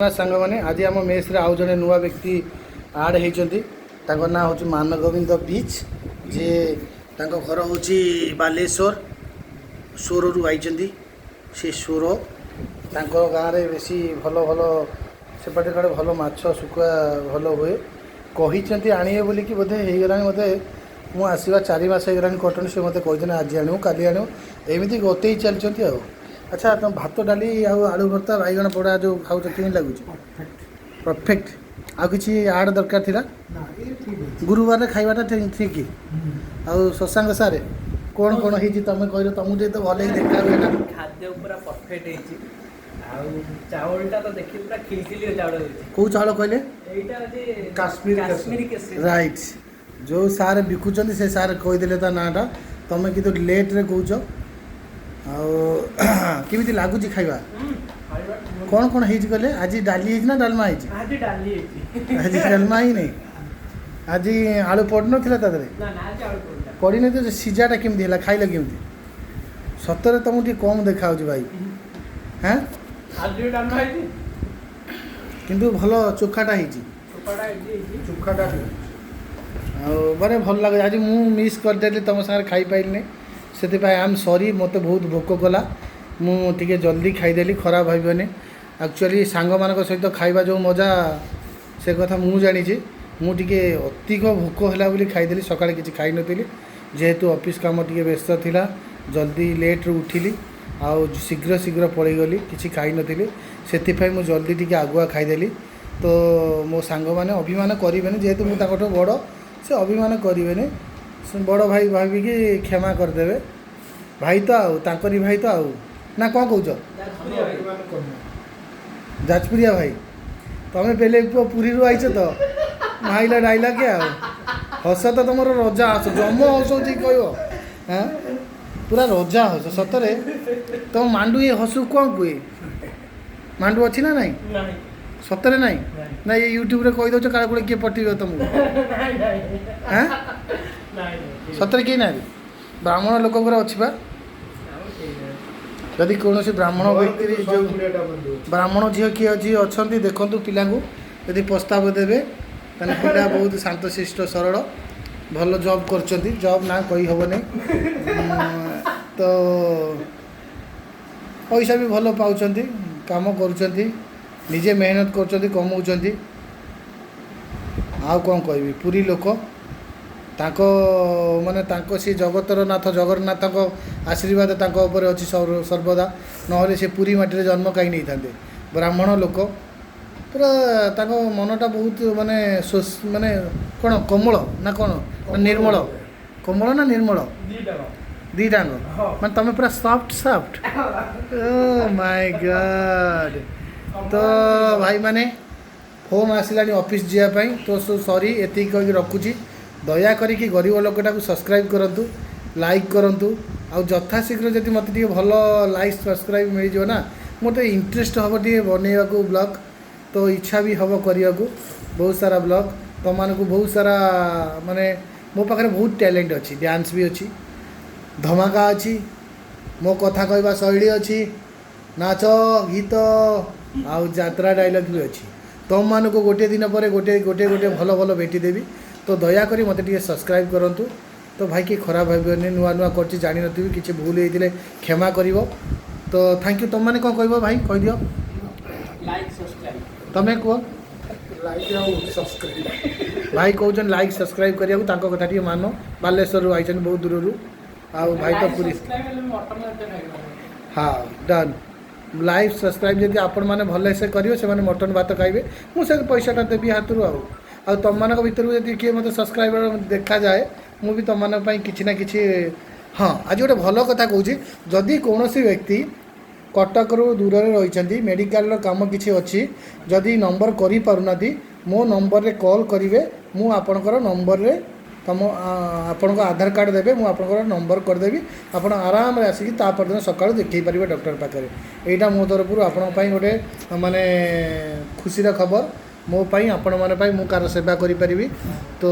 सांग मैंने आज आम मेस आउ जड़े नुआ व्यक्ति आड होती ना हूँ मानगोविंद बीच जे घर हूँ बालेश्वर सोर रु आई से सोर गाँव में बेसी भल भल सेपटे कड़े भल माछ शुखुआ भल हुए कही आने बोल कि बोधे हो गला मत मुझे आसवा 4 मास हो कटन से मत कहते आज आणु काली आणु एमती गते चलती आ अच्छा तुम भात डाली आलू भर्ता बैगण पोड़ा जो खाऊ कि लगुच परफेक्ट आउ कि आड़ दरकार थिला गुरुवार खाइबाटा ठीक आउ शशांक सारे कौन कौन हो तुम कह तुमको तो भल देखा हुए ना खाद्य पूरा परफेक्ट चावलटा तो देखिए पूरा खिलखिली चावल कौ चावल कहले काश्मीरी केसरी राइट जो सारे बिकुचंदी से सारे कहीदेले ता नाटा तुम कि लेट रे कहूच आमती लगुच खाइबा कौन कौन हो कहले आज डाली ना डालमा आज डालमा ही नहीं आज आलू पड़ ना पड़ी नहीं तो सीजाटा केमती है खाइल केमती सतरे तुमको टी कम देखा भाई हाँ किंतु भल चोखाटा चोखाटा माने भल लगे आज मु मिस करदेली तुम सारे खाई पाइलनी से आई एम सॉरी मत बहुत भोक कला मुझे जल्दी खाईदेली खराब भावनी एक्चुअली सांग मान सहित खाइबा जो मजा से कथा मु जानी मुझे अधिक भोक है खाईदेली सकाଳେ किसी खाई नी जेहेतु ऑफिस काम टी व्यस्त थिला जल्दी लेट रे उठिली आउ शीघ्र शीघ्र पड़गली किसी खाई नी से मुझे जल्दी टी आगुआ खाईदेली तो मो सांग मैंने अभिमान करें जेहेतु मुझे बड़ से अभिमान करें बड़ भाई भाविकी क्षमा करदेवे भाई तो आउ तांकरी भाई तो आउ ना कौन कौच जाजपुरिया भाई तुम्हें पहले पुरी रू आईच तो माइला डाइला क्या हस तो तुम रजा हस जम हस कह हाँ पूरा रजा हस सतरे तुम मांडू ये हसु कौन कहे मांडू अच्छी ना नहीं सतरे नहीं ना ये यूट्यूब रे कही दो काले किए पटेब तुमको हाँ सतरे कहीं ना ब्राह्मण लोक अच्छी बा जदि कौन ब्राह्मण व्यक्ति जो ब्राह्मण झील किए अच्छी अच्छा देखूँ पिला यदि प्रस्ताव देवे तेना पिला बहुत शांतशिष्ट सरल भल जॉब कर जॉब ना कही हेनी तो पैसा भी भल पाँच काम कर निजे मेहनत कर कमाऊँ आउ कौन कह पुरी लोक ताको माने ताको सी जगतर नाथ जगन्नाथ आशीर्वाद ताको ऊपर अच्छी सर्वदा नहले से पुरी माटी जन्म कहीं नहीं था ब्राह्मण लोक पूरा ताको मनटा बहुत माने माने कौन कोमल ना कौन निर्मल कोमल ना निर्मल दीटांग मैं तुम पूरा soft soft oh my God तो भाई माने फोन आसला ऑफिस जावाई तो सॉरी एति कह रखुची दया करी गरीब लोकटा को सब्सक्राइब करूँ लाइक करूँ आउ यथाशीघ्र जब मत भल लाइक सब्सक्राइब मिल जाए ना मोटे इंटरेस्ट हम टे बनवा को ब्लॉग तो इच्छा भी हम करने को बहुत सारा ब्लॉग तुम मानक बहुत सारा माने मो पाखे बहुत टैलेंट अच्छी डांस भी अच्छी धमाका अच्छी मो कथा कहवा शैली अच्छी नाच गीत आउ यात्रा डायलॉग भी अच्छी तुम मानक गोटे दिन पर गोटे गोटे गोटे भल भल भेटी देवी तो दयाकोरी मत टे सब्सक्राइब करूँ तो भाई कि खराब भाई नुआ नुआ कर जानी नी किसी भूल होते क्षमा कर तो थैंक यू तुम मैंने कौन कह भाई कह दियो तुम्हें कह भाई कौन लाइक सब्सक्राइब करने कथा टे मान बालेश्वर आई बहुत दूर रू आउ भाई तो पूरी हाँ डन लाइक सब्सक्राइब जब आपण मैंने भल से करेंगे से मटन भात खाइबे मुझे पैसाटा देवी हाथ रू आ तुम मान भर यदि किए मतलब सब्सक्राइबर देखा जाए मुझे तुम मान कि ना कि हाँ आज गोटे भल कथा कहूँ जदि कौन व्यक्ति कटक रू दूर रही मेडिकल काम किसी अच्छी जदि नंबर करना मो नंबर रे कॉल करेंगे मु आपणकर नंबर रे तुम आपण आधार कार्ड देवे मुझे आपंकर नंबर करदेवी आप आराम आसिक तापर सकाल देखी पारे डॉक्टर पाखे यहाँ मो तरफ आपण गोटे माने खुशी खबर मोपाई आपण माने पाई मु कार सेवा करि परिबी तो